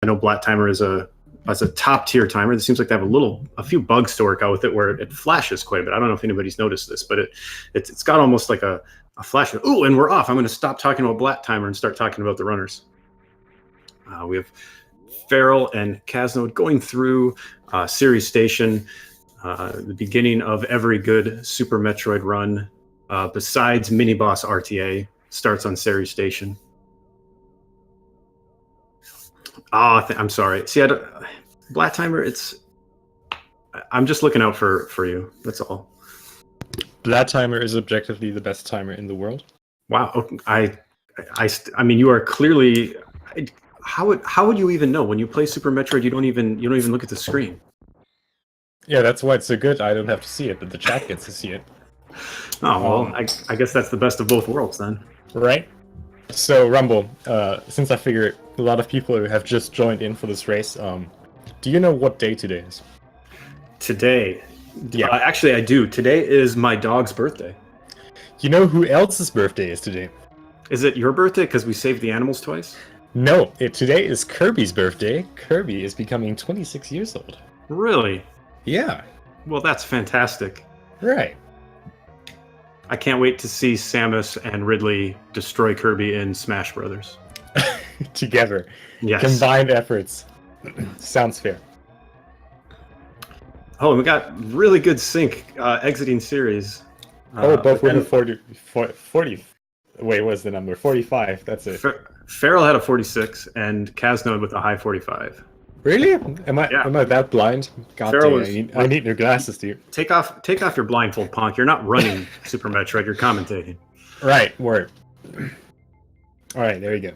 know Black Timer is a top tier timer. It seems like they have a few bugs to work out with it where it flashes quite a bit. I don't know if anybody's noticed this, but it's got almost like a flash. Ooh, and we're off. I'm going to stop talking about Black Timer and start talking about the runners. We have Feral and Caznode going through Ceres Station, the beginning of every good Super Metroid run, besides Mini Boss RTA, starts on Ceres Station. I'm sorry. See, Black Timer, I'm just looking out for you. That's all. Black Timer is objectively the best timer in the world. Wow. I mean, you are clearly. How would you even know when you play Super Metroid? You don't even look at the screen. Yeah, that's why it's so good. I don't have to see it, but the chat gets to see it. Oh well, I guess that's the best of both worlds then. Right. So Rumble, since I figure a lot of people have just joined in for this race, do you know what day today is? Today, yeah, actually I do. Today is my dog's birthday. You know who else's birthday is today? Is it your birthday because we saved the animals twice? No, today is Kirby's birthday. Kirby is becoming 26 years old. Really? Yeah. Well, that's fantastic. Right. I can't wait to see Samus and Ridley destroy Kirby in Smash Brothers. Together. Yes. Combined efforts. Sounds fair. Oh, and we got really good sync exiting series. Both were 40. Wait, what's the number? 45. That's it. Feral had a 46 and Caznode with a high 45. Really? Am I that blind? God damn, I need new glasses, dude. Take off your blindfold, Ponk. You're not running Super Metroid, you're commentating. Right, word. Alright, there you go.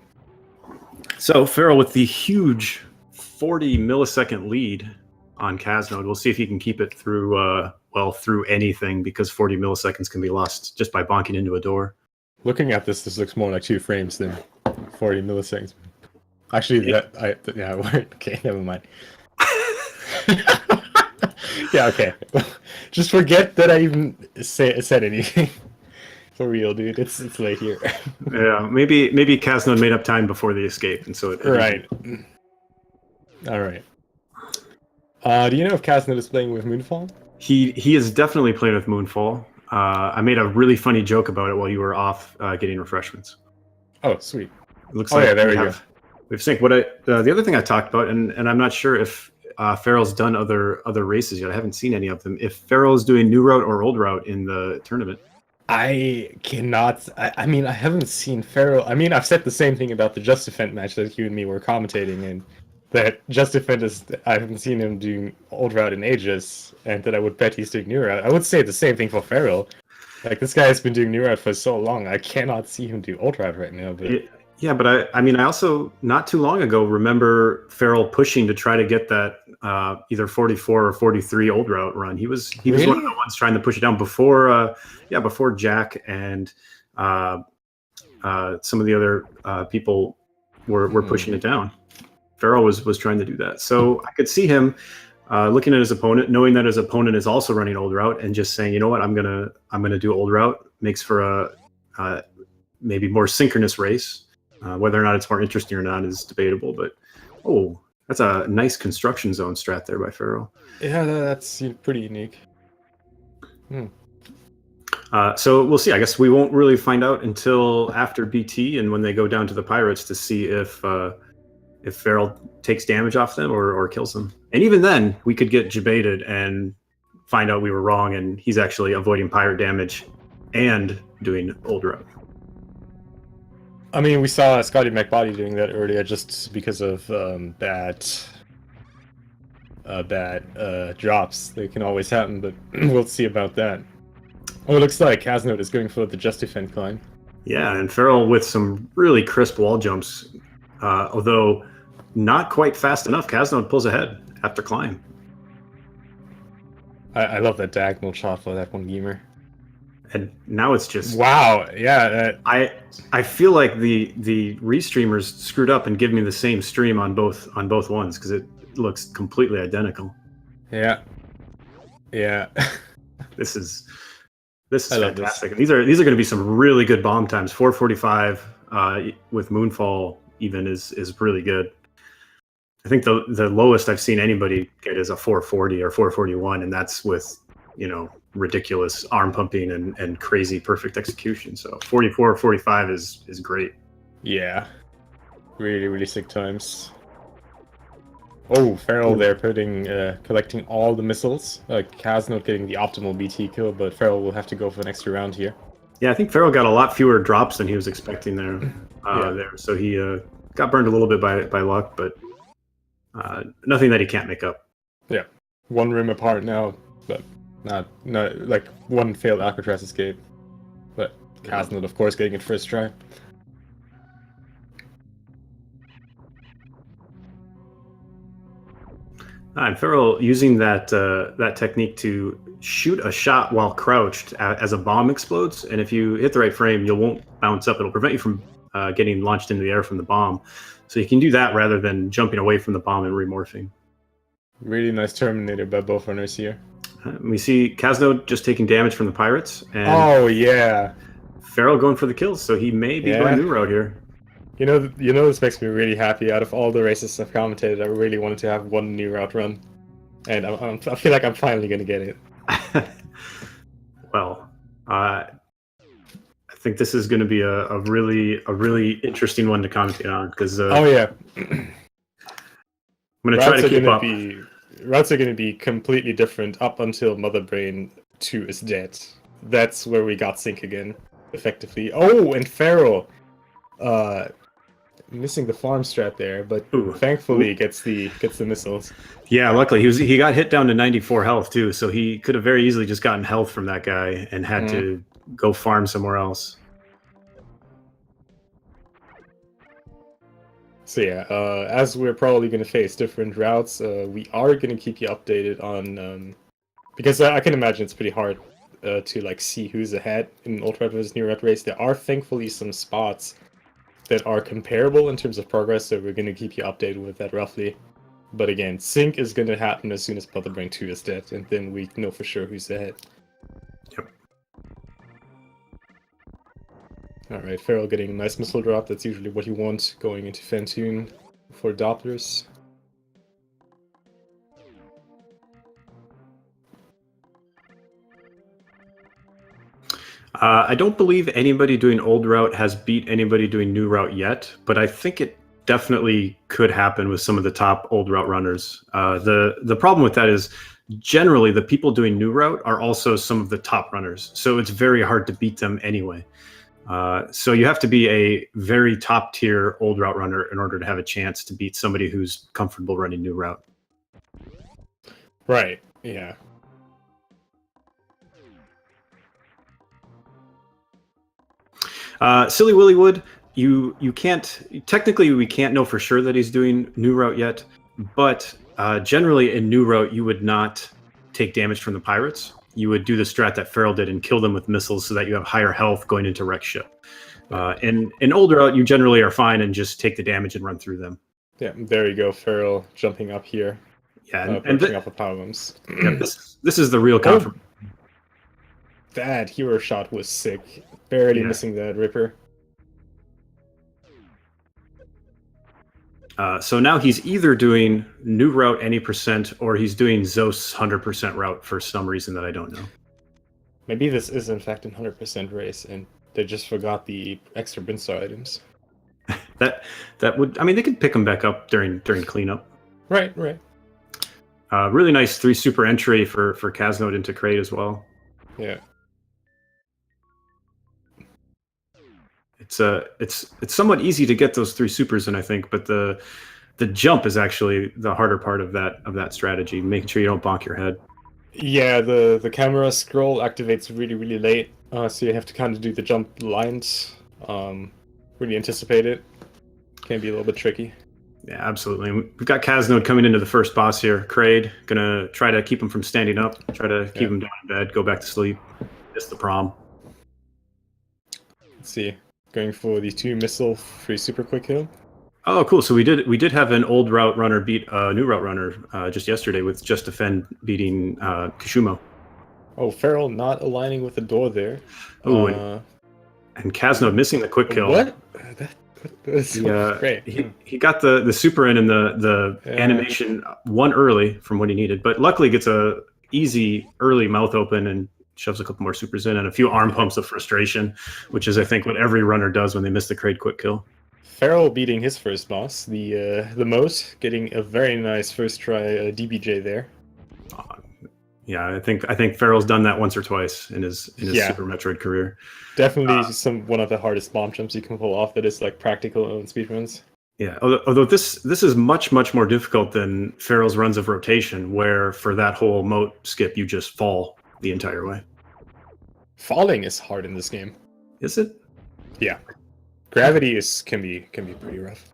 So Feral with the huge 40 millisecond lead on Caznode. We'll see if he can keep it through through anything, because 40 milliseconds can be lost just by bonking into a door. Looking at this looks more like 2 frames than 40 milliseconds. Actually, okay, never mind. Yeah, okay. Just forget that I even said anything. For real, dude. It's late here. Yeah, maybe Caznode made up time before the escape, and so it right. All right. Do you know if Caznode is playing with Moonfall? He is definitely playing with Moonfall. I made a really funny joke about it while you were off getting refreshments. Oh, sweet. It looks like there we go. We've synced. The other thing I talked about, and I'm not sure if Feral's done other races yet. I haven't seen any of them. If Feral is doing new route or old route in the tournament. I cannot. I mean, I haven't seen Feral. I mean, I've said the same thing about the Just Defend match that you and me were commentating, and that Just Defend I haven't seen him doing old route in ages, and that I would bet he's doing new route. I would say the same thing for Feral. Like, this guy has been doing new route for so long. I cannot see him do old route right now. But yeah, but I mean, I also not too long ago remember Feral pushing to try to get that either 44 or 43 old route run. He was Really? one of the ones trying to push it down before Jack and some of the other people were pushing it down. Feral was trying to do that, so I could see him looking at his opponent, knowing that his opponent is also running old route, and just saying, you know what, I'm gonna do old route. Makes for a maybe more synchronous race. Whether or not it's more interesting or not is debatable, but that's a nice construction zone strat there by Feral. Yeah, that's pretty unique. So we'll see. I guess we won't really find out until after BT and when they go down to the Pirates to see if Feral takes damage off them or kills them. And even then, we could get debated and find out we were wrong, and he's actually avoiding pirate damage and doing old route. I mean, we saw Scotty McBody doing that earlier just because of bad drops. They can always happen, but we'll see about that. Oh, it looks like Caznode is going for the Just Defend climb. Yeah, and Feral with some really crisp wall jumps, although not quite fast enough. Caznode pulls ahead after climb. I love that diagonal shot for that one gamer. And now it's just wow. Yeah, I feel like the restreamers screwed up and give me the same stream on both ones because it looks completely identical. Yeah. This is fantastic. These are going to be some really good bomb times. 4:45 with Moonfall even is really good. I think the lowest I've seen anybody get is a 440 or 441, and that's with, ridiculous arm pumping and crazy perfect execution. So 44 or 45 is great. Yeah. Really, really sick times. Oh, Feral there collecting all the missiles. Caznode getting the optimal BT kill, but Feral will have to go for an extra round here. Yeah, I think Feral got a lot fewer drops than he was expecting there. There, so he got burned a little bit by luck, but nothing that he can't make up. Yeah, one rim apart now, but not like one failed Alcatraz escape. But Caznode, of course, getting it first try. And Feral using that technique to shoot a shot while crouched as a bomb explodes, and if you hit the right frame, you won't bounce up. It'll prevent you from getting launched into the air from the bomb. So you can do that rather than jumping away from the bomb and remorphing. Really nice Terminator by both runners here. We see Caznode just taking damage from the pirates. And oh yeah, Feral going for the kills, so he may be going new route here. You know, this makes me really happy. Out of all the races I've commentated, I really wanted to have one new route run, and I feel like I'm finally gonna get it. Well, I think this is going to be a really interesting one to commentate on because oh yeah, I'm going to try to keep up. Routes are going to be completely different up until Mother Brain 2 is dead. That's where we got sync again, effectively. Oh, and Feral, missing the farm strat there, but thankfully gets the missiles. Yeah, luckily he got hit down to 94 health too, so he could have very easily just gotten health from that guy and had to go farm somewhere else. So yeah, as we're probably going to face different routes, we are going to keep you updated on because I can imagine it's pretty hard to like see who's ahead in Ultra versus New Route race. There are thankfully some spots that are comparable in terms of progress, so we're going to keep you updated with that roughly. But again, sync is going to happen as soon as Mother Brain 2 is dead, and then we know for sure who's ahead. Yep. Alright, Feral getting a nice missile drop. That's usually what you want going into Fantune for Dopplers. I don't believe anybody doing old route has beat anybody doing new route yet, but I think it definitely could happen with some of the top old route runners. The problem with that is generally the people doing new route are also some of the top runners, so it's very hard to beat them anyway. So you have to be a very top tier old route runner in order to have a chance to beat somebody who's comfortable running new route. Right, yeah. Silly Willywood, you can't, technically we can't know for sure that he's doing new route yet, but generally in new route you would not take damage from the pirates. You would do the strat that Feral did and kill them with missiles so that you have higher health going into wreck ship. In older route you generally are fine and just take the damage and run through them. Yeah, there you go, Feral jumping up here. Yeah, and picking up the power bombs. Yeah, this is the real confirmation. That hero shot was sick. Barely missing that Ripper. So now he's either doing new route any percent or he's doing Zos 100% route for some reason that I don't know. Maybe this is in fact a 100% race and they just forgot the extra Brinstar items. that would, I mean, they could pick them back up during cleanup. Right. Really nice 3 super entry for Caznode into Crate as well. Yeah. It's somewhat easy to get those 3 supers in, I think, but the jump is actually the harder part of that strategy, making sure you don't bonk your head. Yeah, the camera scroll activates really late, so you have to kind of do the jump lines, really anticipate it. Can be a little bit tricky. Yeah, absolutely. We've got Caznode coming into the first boss here. Kraid, gonna try to keep him from standing up, try to keep him down in bed, go back to sleep. Miss the prom. Let's see. Going for the 2 missile free super quick kill. Oh, cool. So we did have an old route runner beat a new route runner just yesterday with Just Defend beating Kishumo. Oh, Feral not aligning with the door there. Oh, and Caznode missing the quick kill. What? That's great. He got the super in and the animation one early from what he needed, but luckily gets a easy early mouth open and shoves a couple more supers in and a few arm pumps of frustration, which is I think what every runner does when they miss the Kraid quick kill. Farrell beating his first boss, the Moat, getting a very nice first try DBJ there. Yeah, I think Farrell's done that once or twice in his Super Metroid career. Definitely one of the hardest bomb jumps you can pull off that is like practical in speedruns. Yeah, although this is much more difficult than Farrell's runs of rotation, where for that whole moat skip you just fall the entire way. Falling is hard in this game. Is it? Yeah, gravity can be pretty rough.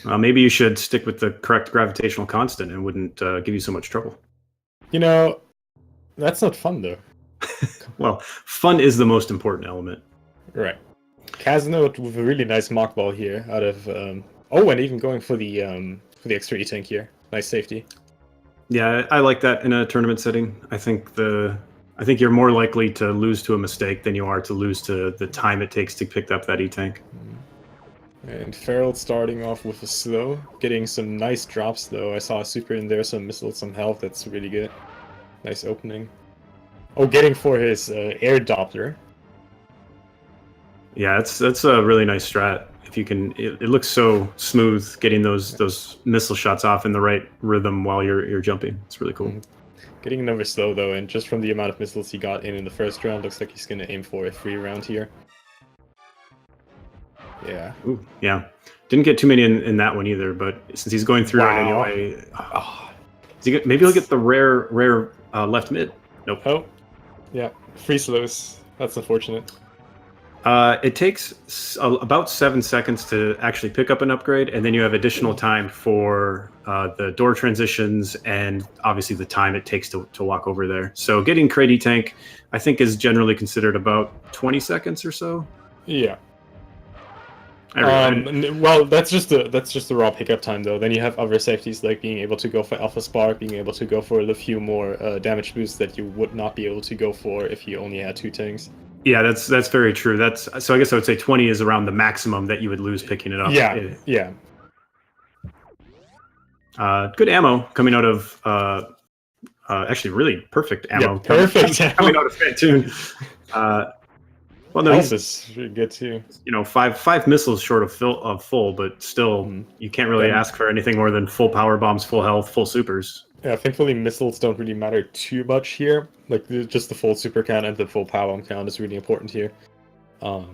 Maybe you should stick with the correct gravitational constant and wouldn't give you so much trouble. You know, that's not fun though. Well, fun is the most important element. Right. Caznode with a really nice mock ball here out of and even going for the extra E-tank here. Nice safety. Yeah, I like that in a tournament setting. I think you're more likely to lose to a mistake than you are to lose to the time it takes to pick up that E-tank. And Farrell starting off with a slow, getting some nice drops though. I saw a super in there, some missiles, some health. That's really good. Nice opening. Oh, getting for his air Doppler. Yeah, that's a really nice strat. If you can, it looks so smooth getting those missile shots off in the right rhythm while you're jumping. It's really cool. Getting another slow though, and just from the amount of missiles he got in the first round, looks like he's gonna aim for a free round here. Yeah. Ooh, yeah. Didn't get too many in that one either, but since he's going through it anyway, maybe he'll get the rare left mid. Nope. Oh, yeah. Free slows. That's unfortunate. It takes about 7 seconds to actually pick up an upgrade, and then you have additional time for the door transitions and obviously the time it takes to walk over there. So getting Kraid E-tank, I think, is generally considered about 20 seconds or so. Yeah. Well, that's just the raw pickup time though. Then you have other safeties like being able to go for Alpha Spark, being able to go for the few more damage boosts that you would not be able to go for if you only had 2 tanks. Yeah, that's very true. So I guess I would say 20 is around the maximum that you would lose picking it up. Yeah. Good ammo coming out of actually really perfect ammo. Yeah, perfect coming out of Fantoon. Well, no, health is really good too. You know, five missiles short of full, but still, you can't really ask for anything more than full power bombs, full health, full supers. Yeah, thankfully missiles don't really matter too much here. Like just the full super count and the full power bomb count is really important here. All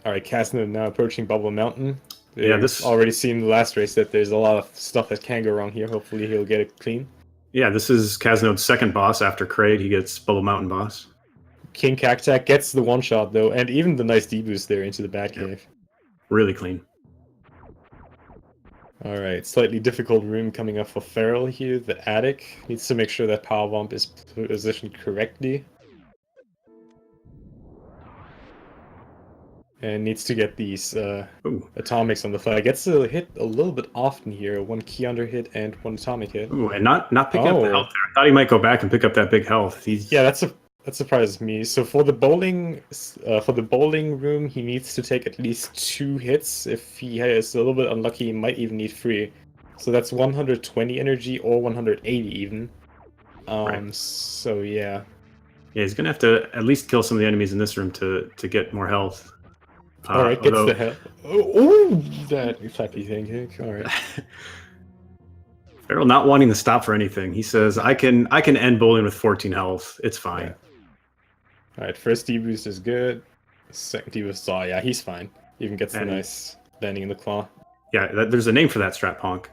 right, Caznode now approaching Bubble Mountain. This already seen in the last race that there's a lot of stuff that can go wrong here. Hopefully he'll get it clean. Yeah, this is Caznode's second boss after Kraid. He gets Bubble Mountain boss. King Cactac gets the one shot though, and even the nice deboost there into the Batcave. Really clean. Alright, slightly difficult room coming up for Farrell here. The attic needs to make sure that power bomb is positioned correctly. And needs to get these atomics on the fly. Gets to hit a little bit often here. 1 key under hit and 1 atomic hit. Ooh, and not picking up the health there. I thought he might go back and pick up that big health. Yeah, that surprises me. So for the bowling room, he needs to take at least 2 hits. If he is a little bit unlucky, he might even need 3. So that's 120 energy or 180 even. Right. So yeah. Yeah, he's gonna have to at least kill some of the enemies in this room to get more health. All right, gets the health. Oh, that flappy thing. All right. Farrell not wanting to stop for anything. He says, "I can end bowling with 14 health. It's fine." Yeah. All right, first deboost is good. Second deboost, he's fine. Even gets the nice landing in the claw. Yeah, there's a name for that strat, Ponk.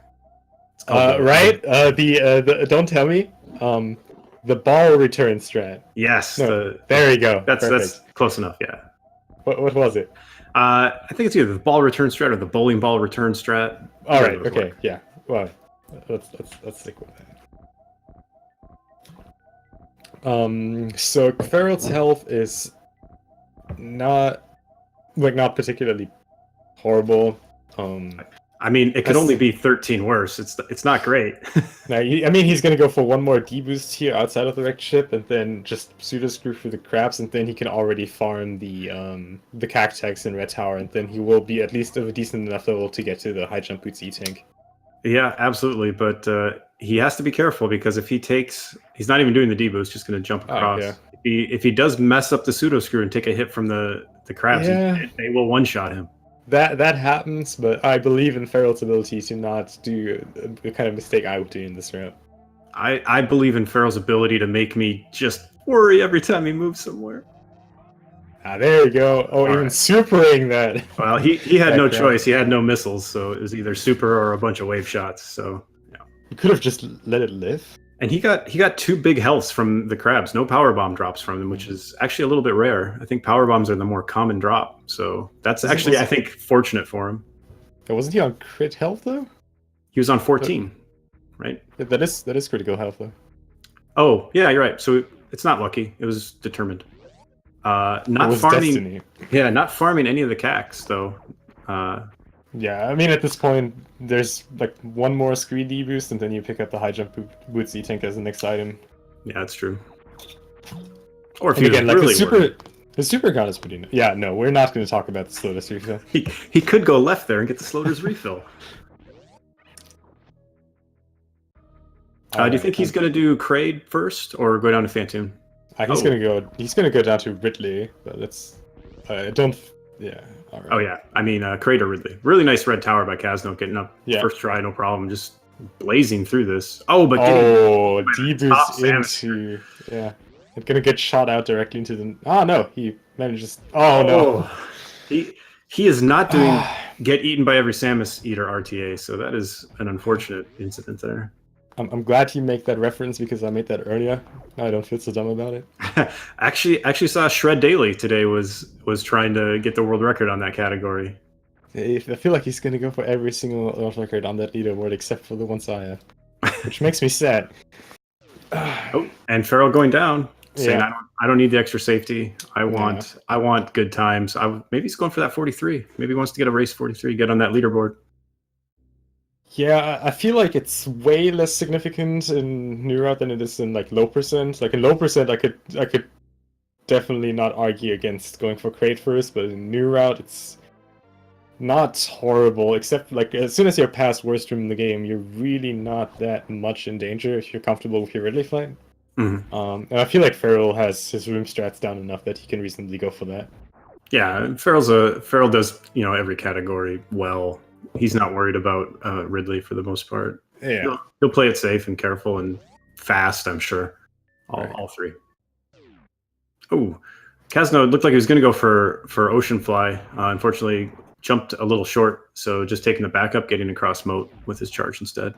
Right? The don't tell me. The ball return strat. Yes. There you go. That's close enough. Yeah. What was it? I think it's either the ball return strat or the bowling ball return strat. All right. Okay. Yeah. Well, let's stick with that. So Farrell's health is not particularly horrible. I mean, it could only be 13 worse. It's not great. Now, I mean, he's gonna go for one more deboost here outside of the wrecked ship, and then just pseudo screw through the crabs, and then he can already farm the cactags in Red Tower, and then he will be at least of a decent enough level to get to the high jump boots E-tank. Yeah, absolutely. But he has to be careful because if he's not even doing the deboost, just going to jump across. yeah. If he does mess up the pseudo screw and take a hit from the crabs, Yeah. they will one shot him. That happens, but I believe in Feral's ability to not do the kind of mistake I would do in this route. I believe in Feral's ability to make me just worry every time he moves somewhere. Ah, there you go. Oh, even supering that. Well, he had no choice. He had no missiles, so it was either super or a bunch of wave shots. So yeah. You could have just let it live. And he got 2 big healths from the crabs. No power bomb drops from them, which is actually a little bit rare. I think power bombs are the more common drop. So that's actually, I think, fortunate for him. Wasn't he on crit health though? He was on 14, right? That is critical health though. Oh yeah, you're right. So it's not lucky. It was determined. Not farming. Destiny. Yeah, not farming any of the cacs though. Yeah, I mean at this point there's like one more screen deboost and then you pick up the high jump boots E-tank as the next item. Yeah, that's true. Or if and you again, like really the super gun is pretty nice. Yeah, no, we're not going to talk about the Slotus refill. He could go left there and get the Slotus refill. Do you think he's going to do Kraid first or go down to Phantoon? He's going to go down to Ridley, but that's yeah. All right. Oh yeah, I mean Kraid or Ridley. Really nice red tower by Caznode getting up first try, no problem, just blazing through this. Oh, but deboost into it's gonna get shot out directly into the. Oh no, he manages. Oh no, he is not doing get eaten by every Samus eater RTA. So that is an unfortunate incident there. I'm glad you make that reference because I made that earlier. Now I don't feel so dumb about it. actually saw Shred Daily today was trying to get the world record on that category. I feel like he's gonna go for every single world record on that leaderboard except for the ones I have, which makes me sad. And Feral going down, saying I don't need the extra safety. I want good times. Maybe he's going for that 43. Maybe he wants to get a race 43, get on that leaderboard. Yeah, I feel like it's way less significant in New Route than it is in like low percent. Like in low percent, I could definitely not argue against going for Kraid first, but in New Route, it's not horrible. Except like as soon as you're past worst room in the game, you're really not that much in danger if you're comfortable with your Ridley fight. Mm-hmm. And I feel like Feral has his room strats down enough that he can reasonably go for that. Yeah, Feral does every category well. He's not worried about Ridley for the most part. Yeah, he'll play it safe and careful and fast. I'm sure all three. Oh, Caznode looked like he was going to go for Ocean Fly. Unfortunately, jumped a little short, so just taking the backup, getting across moat with his charge instead.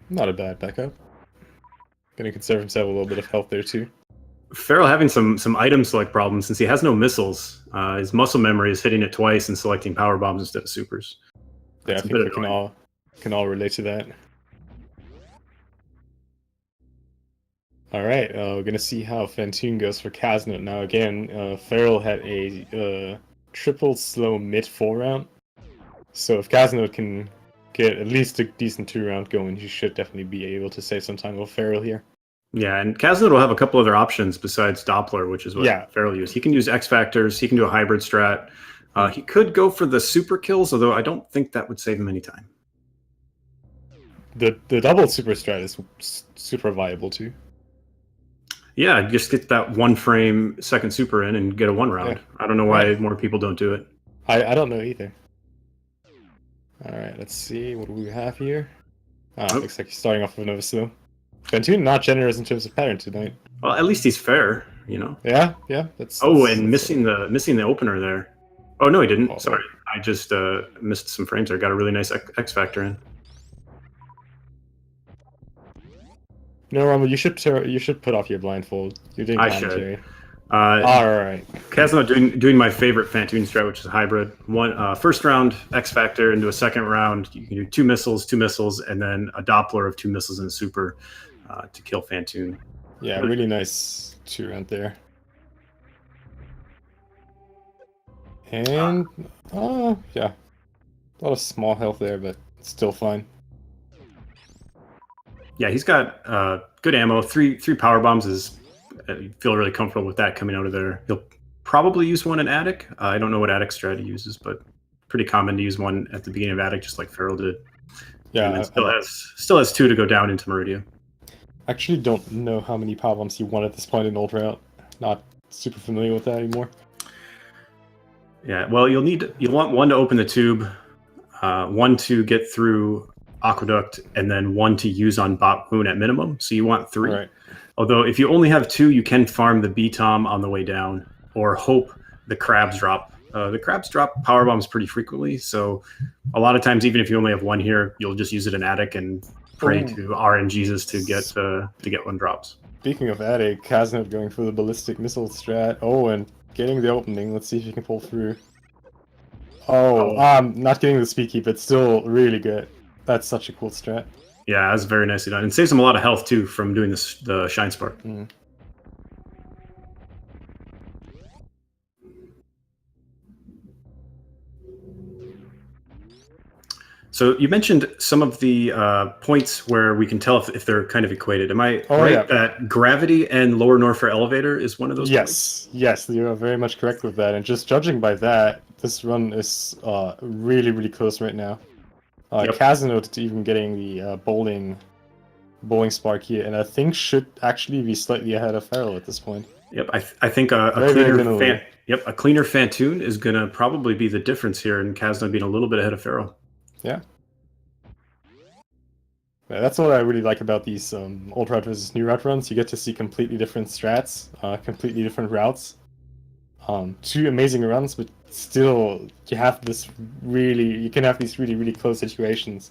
Not a bad backup. Going to conserve himself a little bit of health there too. Feral having some item select problems since he has no missiles. His muscle memory is hitting it twice and selecting power bombs instead of supers. Yeah, I think we can all relate to that. All right, we're gonna see how Phantoon goes for Caznode. Now again, Feral had a triple slow mid 4 round, so if Caznode can get at least a decent 2 round going, he should definitely be able to save some time with Feral here. Yeah, and Caznode will have a couple other options besides Doppler, which is what Feral used. He can use X Factors, he can do a hybrid strat. He could go for the super kills, although I don't think that would save him any time. The double super strat is super viable too. Yeah, just get that 1 frame second super in and get a 1 round. Yeah. I don't know why more people don't do it. I don't know either. All right, let's see what do we have here. Looks like he's starting off with another slow. Phantoon not generous in terms of pattern tonight. Well, at least he's fair, Yeah, that's. Missing the opener there. Oh no, he didn't. Sorry, I just missed some frames there. Got a really nice X Factor in. No, Rumble, you should put off your blindfold. You're doing commentary. I should. All right. Caznode doing my favorite Phantoon strat, which is a hybrid. First round X Factor into a second round. You can do 2 missiles, and then a Doppler of 2 missiles and a super to kill Phantoon. Yeah, really nice 2 round there. And yeah, a lot of small health there, but Still fine. Yeah, he's got good ammo. Three power bombs is. I feel really comfortable with that coming out of there. He'll probably use one in Attic. I don't know what Attic strat he uses, but pretty common to use one at the beginning of Attic, just like Feral did. Yeah, and then still has 2 to go down into Meridia. I actually don't know how many power bombs he won at this point in Old Route. Not super familiar with that anymore. Yeah, well, you'll want 1 to open the tube, 1 to get through Aqueduct, and then 1 to use on Bot Wound at minimum. So you want 3. Right. Although if you only have 2, you can farm the B-Tom on the way down, or hope the crabs drop. The crabs drop power bombs pretty frequently, so a lot of times, even if you only have 1 here, you'll just use it in Attic and pray to RNGesus to get 1 drops. Speaking of Attic, Caznode going for the ballistic missile strat. Oh, and getting the opening. Let's see if he can pull through. Oh, not getting the speed keep, but still really good. That's such a cool strat. Yeah, that's very nicely done. And saves him a lot of health, too, from doing the Shine Spark. Mm. So you mentioned some of the points where we can tell if they're kind of equated. Am I right that gravity and lower Norfair elevator is one of those points? Yes, you are very much correct with that. And just judging by that, this run is really, really close right now. Caznode to even getting the bowling spark here, and I think should actually be slightly ahead of Feral at this point. Yep, I think a cleaner Fantoon is going to probably be the difference here, and Caznode being a little bit ahead of Feral. Yeah. Yeah, that's what I really like about these old route versus new route runs. You get to see completely different strats, completely different routes. 2 amazing runs, but still you can have these really, really close situations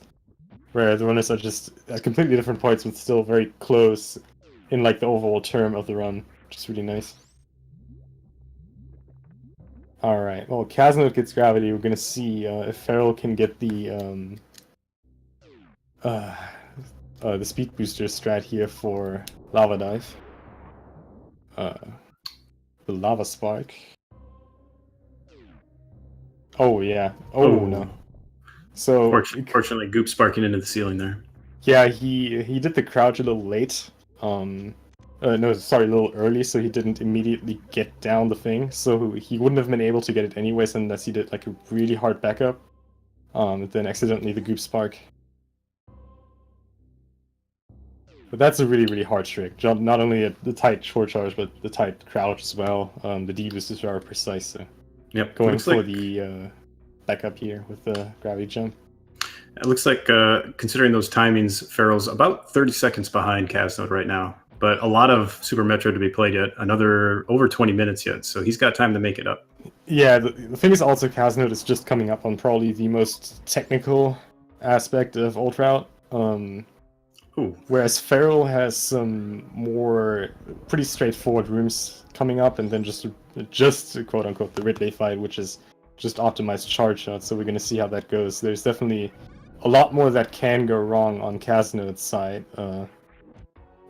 where the runners are just at completely different points, but still very close in like the overall term of the run, which is really nice. Alright, well, Caznode gets gravity. We're gonna see if Feral can get the speed booster strat here for Lava Dive. The Lava Spark. Oh, yeah. Oh, no. So Fortunately, Goop sparking into the ceiling there. Yeah, he did the crouch a little late. No, sorry, a little early, so he didn't immediately get down the thing. So he wouldn't have been able to get it anyways unless he did like a really hard backup. And then accidentally the Goop Spark. But that's a really, really hard trick. Jump not only at the tight short charge, but the tight crouch as well. The D-boost is very precise, so yep, going for the backup here with the gravity jump. It looks like, considering those timings, Feral's about 30 seconds behind Caznode right now. But a lot of Super Metroid to be played yet. Another over 20 minutes yet, so he's got time to make it up. Yeah, the thing is also Caznode is just coming up on probably the most technical aspect of Old Route. Whereas Feral has some more pretty straightforward rooms coming up, and then just quote unquote the Ridley fight, which is just optimized charge shots. So we're gonna see how that goes. There's definitely a lot more that can go wrong on Caznode's side,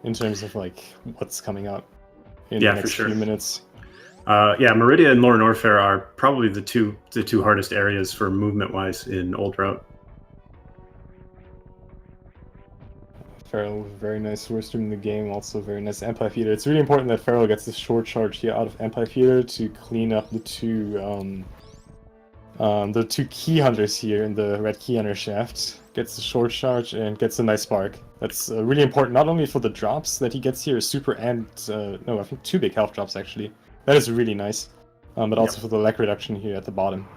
in terms of like what's coming up in the next few minutes. Yeah, Meridia and Lower Norfair are probably the two hardest areas for movement wise in Old Route. Feral, very nice Wurstrom in the game, also very nice Amphitheater. It's really important that Feral gets this short charge here out of Amphitheater to clean up the two key hunters here in the red key hunter shaft. Gets the short charge and gets a nice spark. That's really important, not only for the drops that he gets here, super and no, I think 2 big health drops actually. That is really nice, but also for the lag reduction here at the bottom.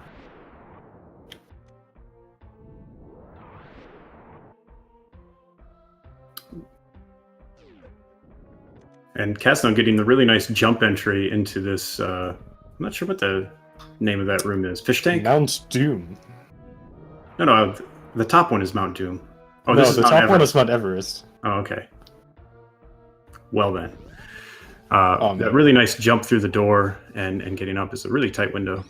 And Caznode getting the really nice jump entry into this, I'm not sure what the name of that room is. Fish Tank? Mount Doom. No, the top one is Mount Doom. Oh, no, the top one is Mount Everest. Oh, okay. Well then. That really nice jump through the door and getting up is a really tight window.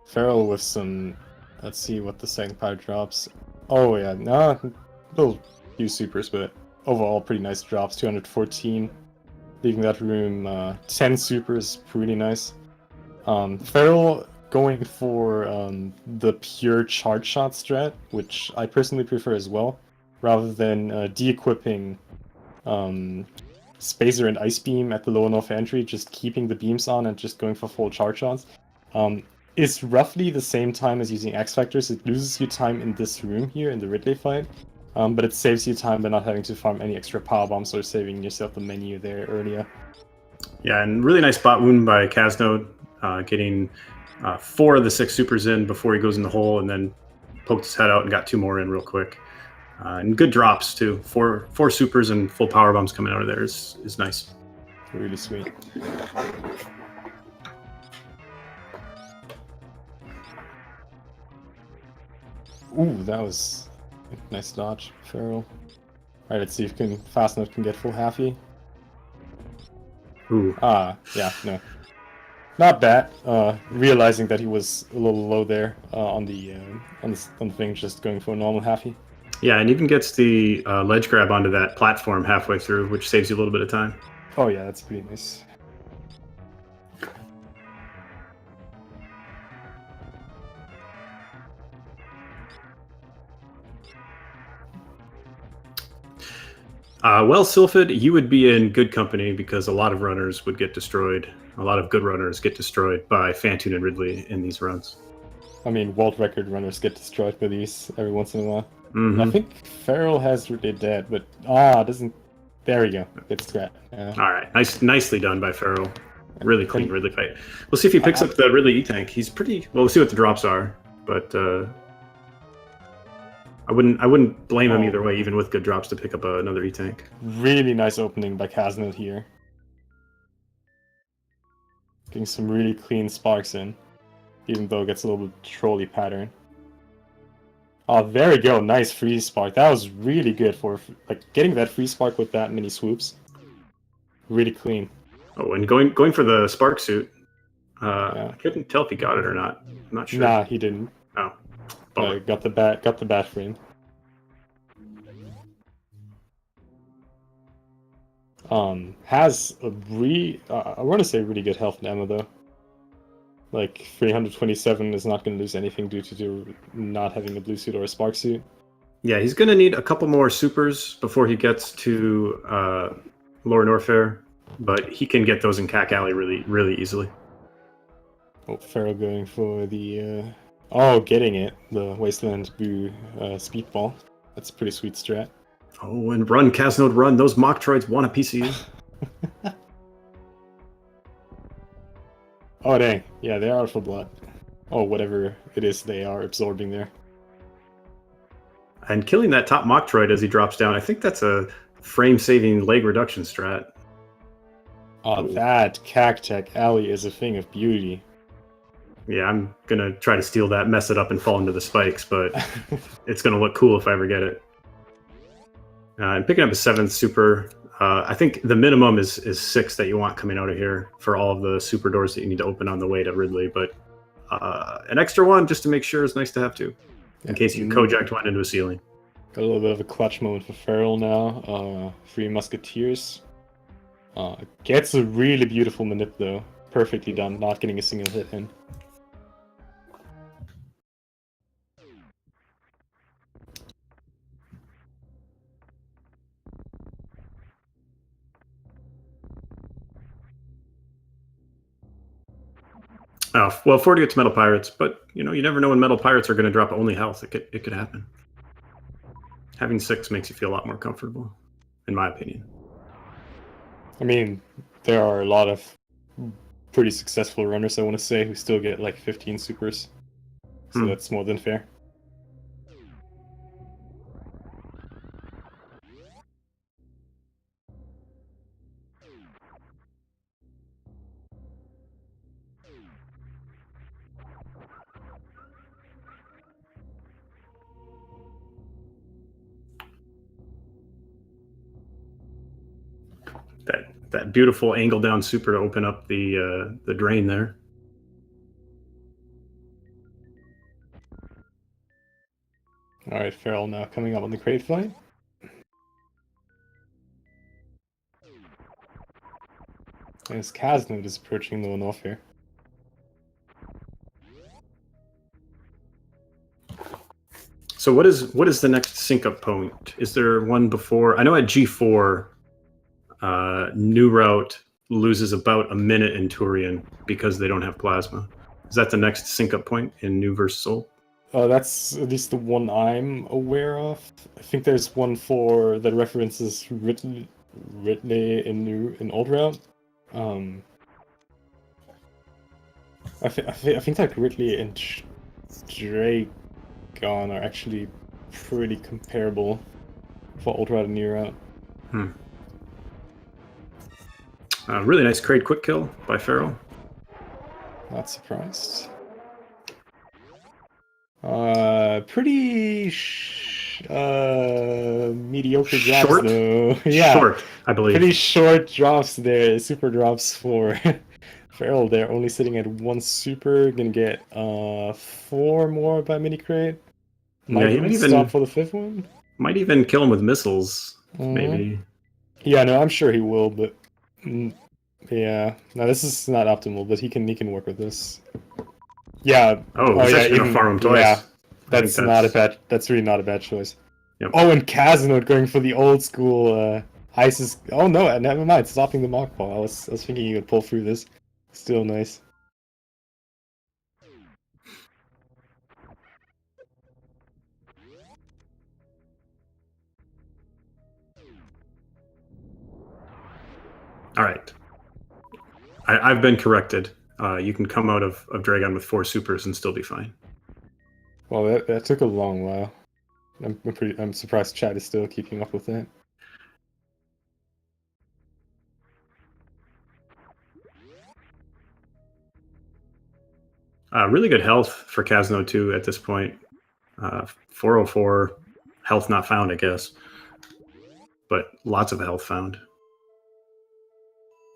Feral with some... Let's see what the second power drops. Oh yeah, no, little few supers, but overall pretty nice drops. 214. Leaving that room 10 supers, pretty nice. Feral going for the pure charge shot strat, which I personally prefer as well, rather than de-equipping Spacer and Ice Beam at the low enough entry, just keeping the beams on and just going for full charge shots. It's roughly the same time as using X Factors. It loses you time in this room here in the Ridley fight, but it saves you time by not having to farm any extra power bombs or saving yourself the menu there earlier. Yeah, and really nice bot wound by Caznode, getting 4 of the 6 supers in before he goes in the hole, and then poked his head out and got 2 more in real quick. And good drops too. Four supers and full power bombs coming out of there is nice. Really sweet. Ooh, that was a nice dodge, Feral. Alright, let's see if Fastnode can get full halfy. Ooh. Yeah, no. Not bad. Realizing that he was a little low there on the thing, just going for a normal halfy. Yeah, and even gets the ledge grab onto that platform halfway through, which saves you a little bit of time. Oh yeah, that's pretty nice. Well, Sylphid, you would be in good company because a lot of runners would get destroyed. A lot of good runners get destroyed by Fantoon and Ridley in these runs. I mean, world record runners get destroyed by these every once in a while. Mm-hmm. I think Feral has Ridley dead, but doesn't. There we go. It's scrap. All right, nicely done by Feral. Really clean Ridley fight. We'll see if he picks up the Ridley E-Tank. He's pretty. Well, we'll see what the drops are, but I wouldn't blame him either way, even with good drops, to pick up another E-Tank. Really nice opening by Caznode here. Getting some really clean sparks in, even though it gets a little bit trolley pattern. Oh, there we go. Nice free spark. That was really good for getting that free spark with that many swoops. Really clean. Oh, and going for the spark suit. Yeah. I couldn't tell if he got it or not. I'm not sure. Nah, he didn't. Oh, got the bat frame. Has a I want to say really good health and ammo though. Like 327 is not going to lose anything due to not having a blue suit or a spark suit. Yeah, he's going to need a couple more supers before he gets to Lower Norfair, but he can get those in Cack Alley really easily. Oh, Feral going for the getting it, the Wasteland Boo speedball. That's a pretty sweet strat. Oh, and run, Caznode, run. Those mock droids want a piece of you. Oh, dang. Yeah, they are for blood. Oh, whatever it is they are absorbing there. And killing that top mock droid as he drops down, I think that's a frame-saving leg reduction strat. Oh, that Cactech Alley is a thing of beauty. Yeah, I'm going to try to steal that, mess it up, and fall into the spikes, but it's going to look cool if I ever get it. And picking up a 7th super, I think the minimum is 6 that you want coming out of here for all of the super doors that you need to open on the way to Ridley, but an extra one just to make sure is nice to have too, in case you Kojak went into a ceiling. Got a little bit of a clutch moment for Feral now. 3 Musketeers. Gets a really beautiful manip though. Perfectly done, not getting a single hit in. Oh, well, 40 gets Metal Pirates, but you never know when Metal Pirates are going to drop only health. It could happen. Having 6 makes you feel a lot more comfortable, in my opinion. I mean, there are a lot of pretty successful runners, I want to say, who still get like 15 supers. So that's more than fair. That beautiful angle down super to open up the drain there. All right, Feral now coming up on the crate fight. As Caznode is approaching low enough here. So what is the next sync up point? Is there one before? I know at G4, New Route loses about a minute in Turian because they don't have plasma. Is that the next sync up point in New versus Old? That's at least the one I'm aware of. I think there's one for that references Ridley in Old Route. I think that Ridley and Dragon are actually pretty comparable for Old Route and New Route. Really nice crate quick kill by Farrell. Not surprised. Pretty mediocre drops Short? though. Yeah, Short, I believe. pretty short drops there. Super drops for Farrell there. Only sitting at 1 super. Gonna get 4 more by mini crate. Yeah, he might even stop for the 5th one. might even kill him with missiles. Mhm. Maybe. Yeah, no, I'm sure he will, but yeah, no, this is not optimal. But he can work with this. Yeah. Oh, he's actually gonna farm him twice. Yeah, I think that's not a bad. That's really not a bad choice. Yep. Oh, and Caznode going for the old school ISIS. Oh no, never mind. Stopping the mock ball. I was thinking he would pull through this. Still nice. All right. I've been corrected. You can come out of Dragon with 4 supers and still be fine. Well, that took a long while. I'm surprised Chad is still keeping up with that. Really good health for Caznode too at this point. 404 health not found, I guess, but lots of health found.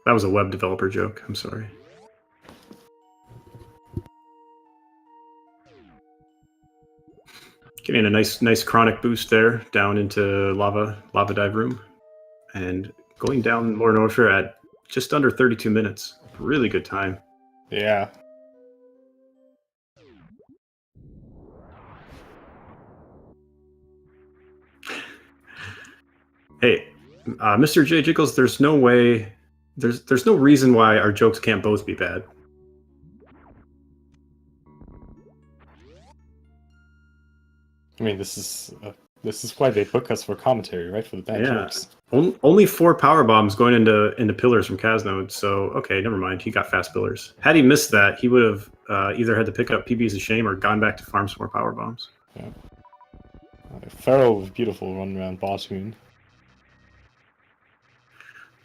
That was a web developer joke. I'm sorry. Getting a nice chronic boost there down into lava dive room, and going down Lord Northshire at just under 32 minutes. Really good time. Yeah. Hey, Mr. J Jiggles, there's no way, there's no reason why our jokes can't both be bad. I mean, this is why they book us for commentary, right? For the bad jokes. Only 4 power bombs going into pillars from Caznode. So okay, never mind. He got fast pillars. Had he missed that, he would have either had to pick up PB as a shame or gone back to farm some more power bombs. Yeah. Farrell with beautiful run around Boshoon.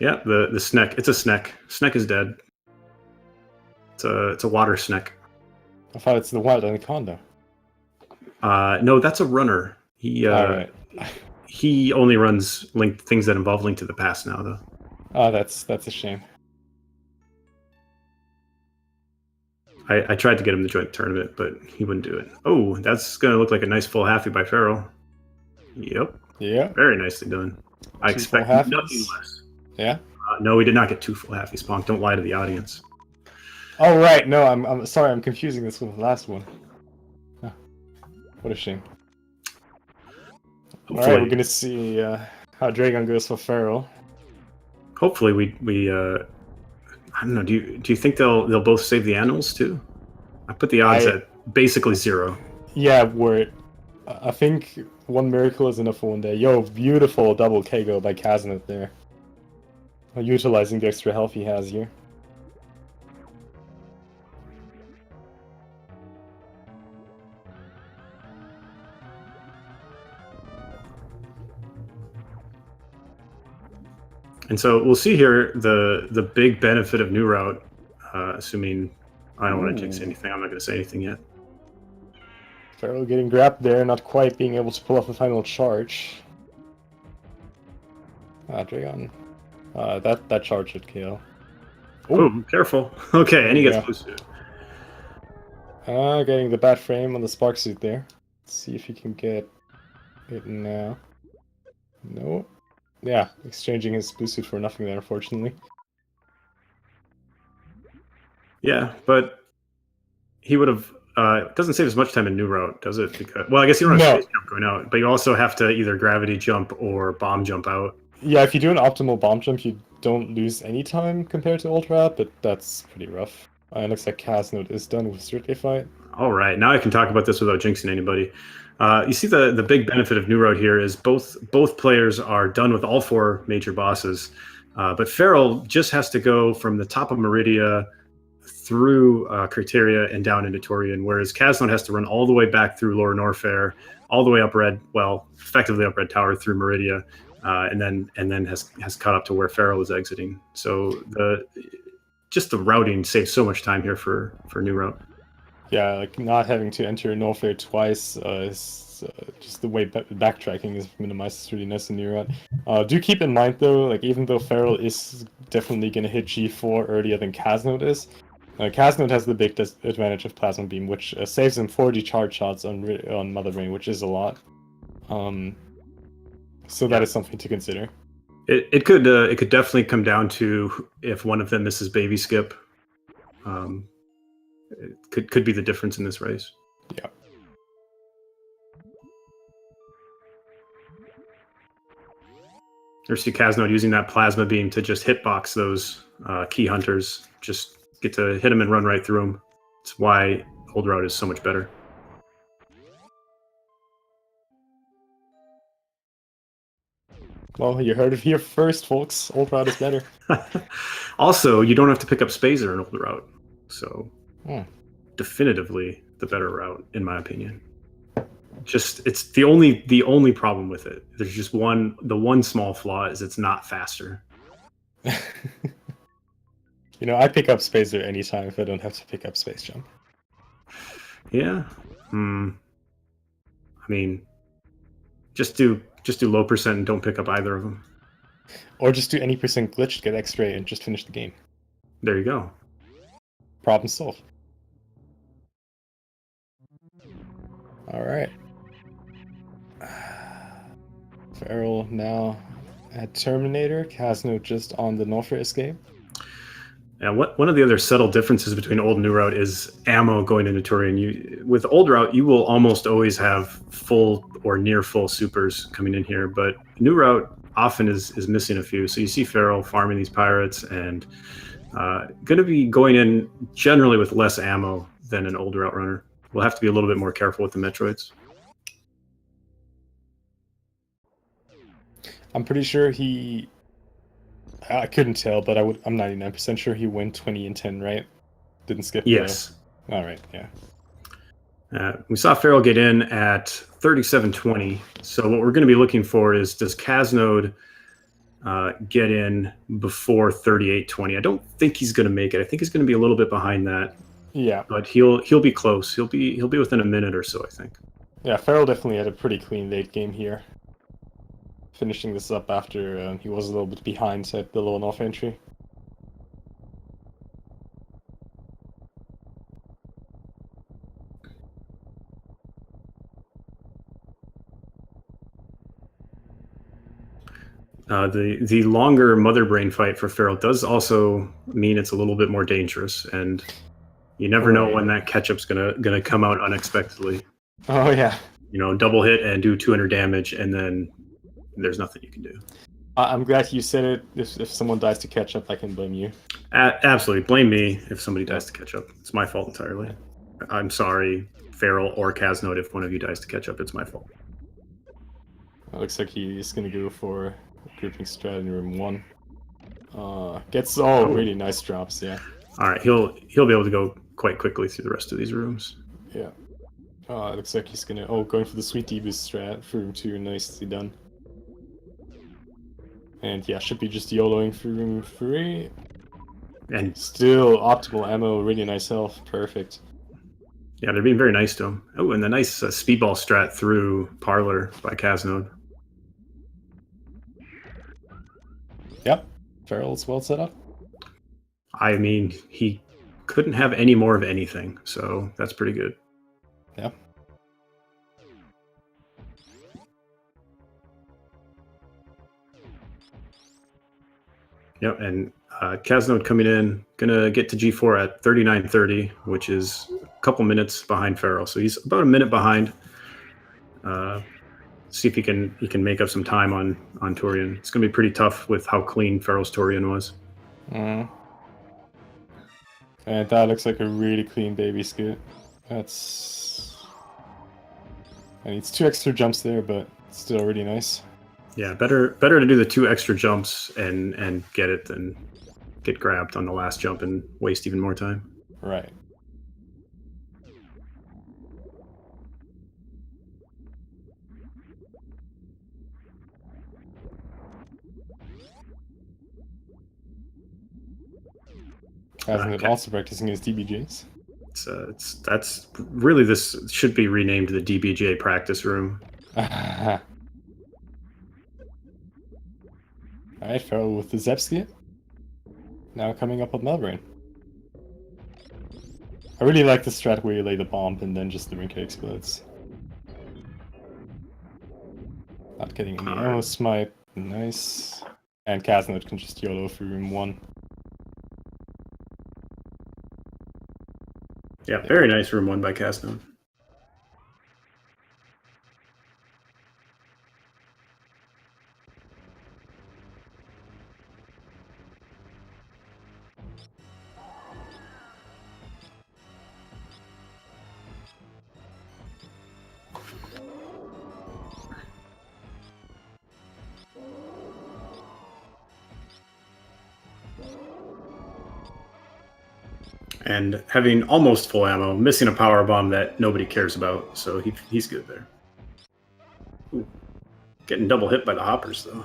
Yeah, the Sneck. It's a Sneck. Sneck is dead. It's a water Sneck. I thought it's the wild anaconda. No, that's a runner. Right. He only runs things that involve Link to the Past now, though. Oh, that's a shame. I tried to get him to join the tournament, but he wouldn't do it. Oh, that's going to look like a nice full halfie by Farrell. Yep. Yeah. Very nicely done. I expect nothing less. Yeah. No, we did not get 2 full halfies, Ponk. Don't lie to the audience. Oh right, no, I'm sorry, I'm confusing this with the last one. Huh. What a shame. All right, we're gonna see how Dragon goes for Farrell. Hopefully, we I don't know. Do you think they'll both save the animals too? I put the odds at basically 0. Yeah, I think 1 miracle is enough for 1 day. Yo, beautiful double KO by Caznode there. Utilizing the extra health he has here. And so we'll see here the big benefit of New Route, assuming I don't want to jinx anything. I'm not going to say anything yet. Farrell getting grabbed there, not quite being able to pull off a final charge. Dragon. That charge should kill. Oh, careful. Okay, and he gets boosted. Getting the bat frame on the spark suit there. Let's see if he can get it now. No. Yeah, exchanging his boost suit for nothing there, unfortunately. Yeah, but he would have it doesn't save as much time in new route, does it? Because, well, I guess you don't have No. space jump going out, but you also have to either gravity jump or bomb jump out. Yeah, if you do an optimal bomb jump, you don't lose any time compared to Old Route, but that's pretty rough. It looks like Caznode is done with Circuit Fight. All right, now I can talk about this without jinxing anybody. You see the big benefit of new route here is both players are done with all 4 major bosses, but Feral just has to go from the top of Meridia through Criteria and down into Torian, whereas Caznode has to run all the way back through Lower Norfair, all the way up Red, well, effectively up Red Tower through Meridia, and then has caught up to where Feral is exiting. So the routing saves so much time here for new route. Yeah, like not having to enter Norfair twice is just the way backtracking is minimized. It's really nice in New Route. Do keep in mind though, like even though Feral is definitely going to hit G4 earlier than Caznode is, Caznode has the big advantage of Plasma Beam, which saves him 40 charge shots on Mother Brain, which is a lot. So that is something to consider. It could definitely come down to if one of them misses Baby Skip. It could be the difference in this race. Yeah. Or see Caznode using that Plasma Beam to just hitbox those key hunters. Just get to hit them and run right through them. It's why Old Route is so much better. Well, you heard it here first, folks. Old Route is better. Also, you don't have to pick up Spazer in Old Route. So, definitively the better route, in my opinion. Just it's the only problem with it. There's just the one small flaw is it's not faster. You know, I pick up Spacer anytime if I don't have to pick up Space Jump. Yeah. I mean, just do low percent and don't pick up either of them. Or just do any percent glitch, get X-ray, and just finish the game. There you go. Problem solved. Alright. Feral now at Terminator. Caznode just on the Norfair escape. And one of the other subtle differences between old and new route is ammo going into Turian. With old route, you will almost always have full or near full supers coming in here, but new route often is missing a few. So you see Feral farming these pirates and going to be going in generally with less ammo than an old route runner. We'll have to be a little bit more careful with the Metroids. I'm pretty sure I couldn't tell, but I'm 99% sure he went 20 and 10, right? Didn't skip. Yes. All right, yeah. We saw Feral get in at 37.20. So what we're going to be looking for is, does Caznode get in before 38.20? I don't think he's going to make it. I think he's going to be a little bit behind that. Yeah. But he'll be close. He'll be within a minute or so, I think. Yeah, Feral definitely had a pretty clean late game here. Finishing this up after he was a little bit behind at the low enough entry. The longer Mother Brain fight for Feral does also mean it's a little bit more dangerous, and you never know when that catch-up's gonna come out unexpectedly. Oh yeah. You know, double hit and do 200 damage, and then there's nothing you can do. I'm glad you said it. If someone dies to catch up, I can blame you. Absolutely, blame me if somebody dies to catch up. It's my fault entirely. I'm sorry, Feral or Caznode, if one of you dies to catch up, it's my fault. It looks like he's gonna go for grouping strat in room 1. Gets really nice drops, yeah. All right, he'll be able to go quite quickly through the rest of these rooms. Yeah. It looks like he's gonna going for the sweet deboost strat for room 2. Nicely done. And yeah, should be just YOLOing through room 3. And still optimal ammo, really nice health, perfect. Yeah, they're being very nice to him. Oh, and the nice speedball strat through Parlor by Caznode. Yep, Feral's well set up. I mean, he couldn't have any more of anything, so that's pretty good. Yeah. Yep, and Caznode coming in, gonna get to G4 at 39.30, which is couple minutes behind Farrell, so he's about a minute behind. See if he can make up some time on Torian. It's going to be pretty tough with how clean Farrell's Torian was. And that looks like a really clean baby scoot. That's... I mean, it's 2 extra jumps there, but still really nice. Yeah, better to do the 2 extra jumps and get it than get grabbed on the last jump and waste even more time. Right. Caznode also practicing his DBJs. That's really, this should be renamed the DBJ practice room. Alright, Farrell with the Zepski. Now coming up with Melbrain. I really like the strat where you lay the bomb and then just the rinker explodes. Not getting any arrow smite. Nice. And Caznode can just YOLO through room 1. Yeah, very nice room 1 by Caznode. And having almost full ammo, missing a power bomb that nobody cares about, so he's good there. Ooh. Getting double hit by the hoppers, though.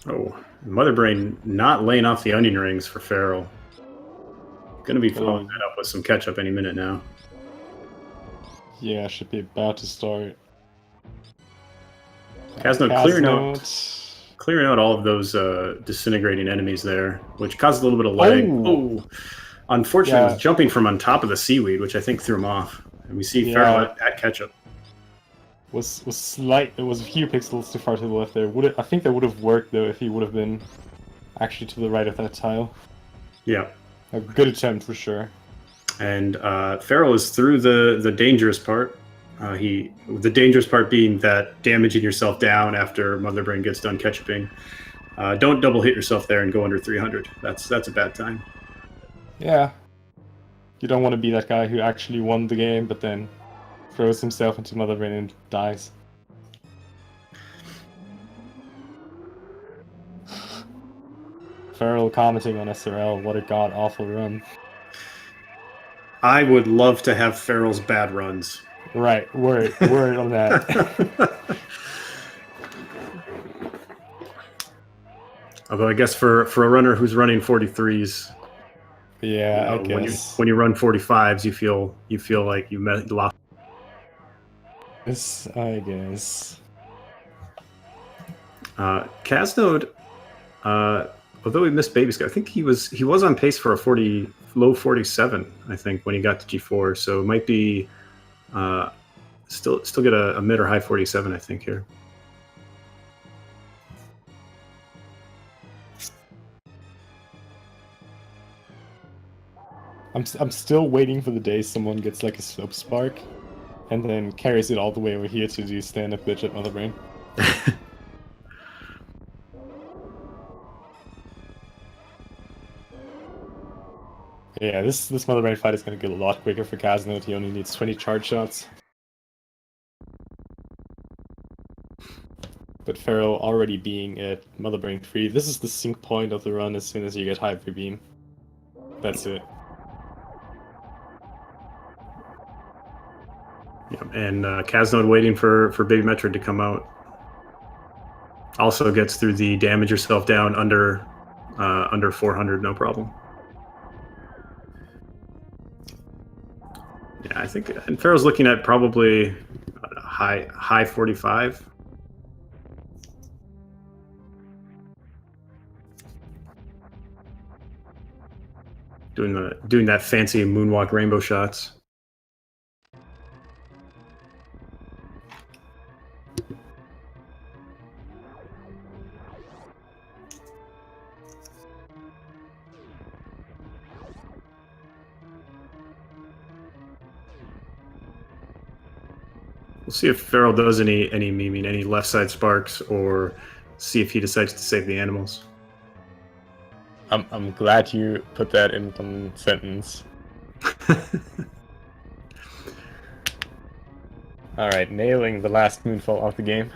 Oh, Mother Brain not laying off the onion rings for Farrell. Gonna be following that up with some catch-up any minute now. Yeah, should be about to start. Caznode clearing out all of those disintegrating enemies there, which caused a little bit of lag. Oh, unfortunately, it was jumping from on top of the seaweed, which I think threw him off. And we see Farrell at catch-up. Was slight. It was a few pixels too far to the left there. I think that would have worked though if he would have been actually to the right of that tile. Yeah. A good attempt for sure. And Farrell is through the dangerous part. The dangerous part being that damaging yourself down after Mother Brain gets done catch-upping. Don't double hit yourself there and go under 300. That's a bad time. Yeah. You don't want to be that guy who actually won the game, but then throws himself into Mother Brain and dies. Farrell commenting on SRL, what a god-awful run. I would love to have Farrell's bad runs. Right, word on that. Although I guess for a runner who's running 43s, yeah, I guess when you run 45s, you feel like you lost. Yes, I guess. Caznode, although he missed Baby Scout, I think he was on pace for a low 47. I think when he got to G4, so it might be still get a mid or high 47. I think here. I'm still waiting for the day someone gets like a slope spark, and then carries it all the way over here to do stand-up glitch at Mother Brain. Yeah, this Mother Brain fight is going to get a lot quicker for Caznode. He only needs 20 charge shots. But Farrell already being at Mother Brain 3, this is the sync point of the run as soon as you get Hyper Beam. That's it. Yeah, and Caznode waiting for Baby Metroid to come out. Also gets through the damage yourself down under 400, no problem. Yeah, I think, and Farrell's looking at probably high 45. Doing that fancy moonwalk rainbow shots. see if Farrell does any memeing, any left side sparks, or see if he decides to save the animals. I'm glad you put that in one sentence. All right, nailing the last moonfall off the game.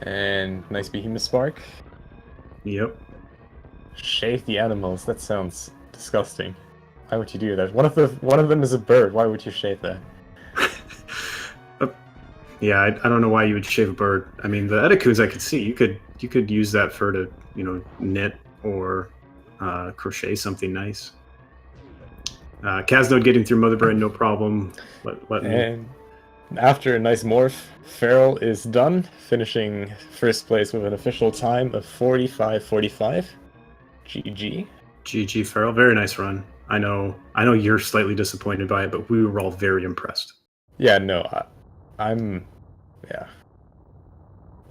And nice behemoth spark. Yep. Shave the animals. That sounds disgusting. Why would you do that? One of them is a bird. Why would you shave that? Yeah, I don't know why you would shave a bird. I mean, the Eticunes I could see. You could use that fur to knit or crochet something nice. Caznode getting through Mother Brain, no problem. Let me. And after a nice morph, Farrell is done, finishing first place with an official time of 45:45. GG. GG Farrell, very nice run. I know you're slightly disappointed by it, but we were all very impressed. Yeah, no, I'm. Yeah.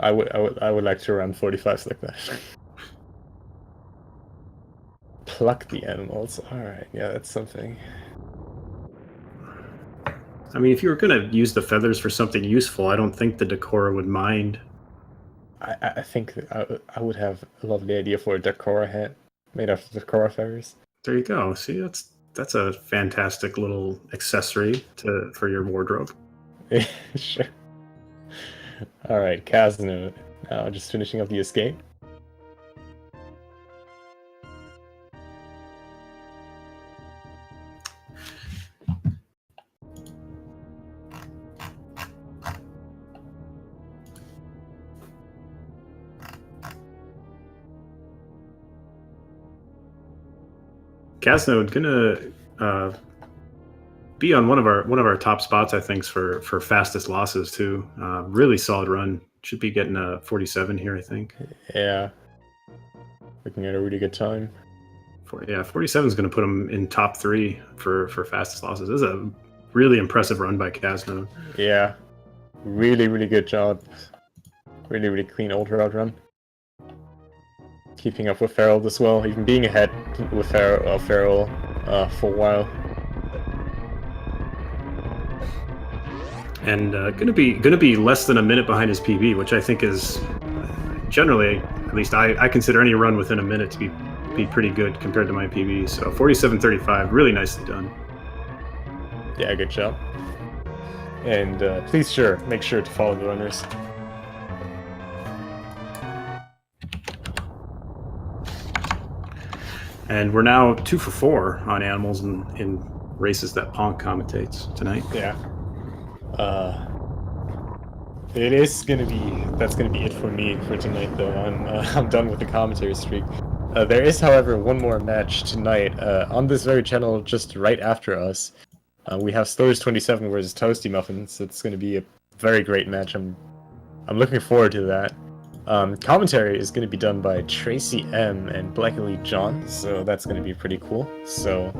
I would like to run 45s like that. Pluck the animals. All right, yeah, that's something. I mean, if you were gonna use the feathers for something useful, I don't think the Decora would mind. I think that I would have a lovely idea for a Decora hat made of Decora feathers. There you go. See, that's a fantastic little accessory for your wardrobe. Sure. All right, Caznode. Now just finishing up the escape. Caznode gonna be on one of our top spots, I think, for fastest losses too. Really solid run. Should be getting a 47 here, I think. Yeah. Looking at a really good time. 47 is going to put him in top 3 for fastest losses. This is a really impressive run by Caznode. Yeah. Really, really good job. Really, really clean ultra route run. Keeping up with Farrell as well, even being ahead with Farrell for a while. And gonna be less than a minute behind his PB, which I think is generally, at least I consider any run within a minute to be pretty good compared to my PB. So 47:35, really nicely done. Yeah, good job. And please make sure to follow the runners. And we're now 2 for 4 on animals in races that Ponk commentates tonight. Yeah. That's gonna be it for me for tonight though. I'm done with the commentary streak. There is, however, one more match tonight on this very channel just right after us. We have Stores 27 versus Toasty Muffins. It's gonna be a very great match. I'm looking forward to that. Commentary is going to be done by Tracy M and Black Elite John, so that's going to be pretty cool. So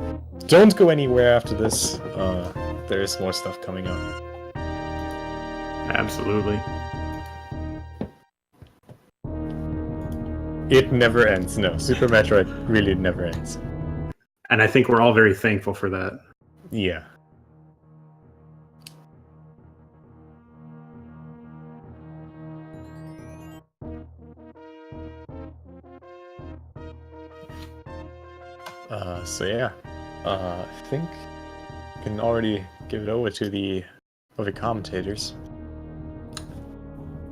don't go anywhere after this. There is more stuff coming up. Absolutely. It never ends. No, Super Metroid really never ends. And I think we're all very thankful for that. Yeah. So yeah, I think I can already give it over to the other commentators.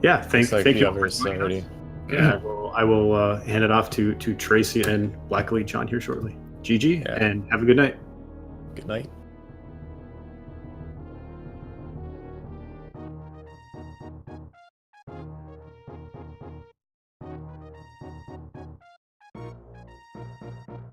Yeah, thank you others already. Yeah, I will hand it off to Tracy and Black Elite John here shortly. GG, yeah. And have a good night. Good night.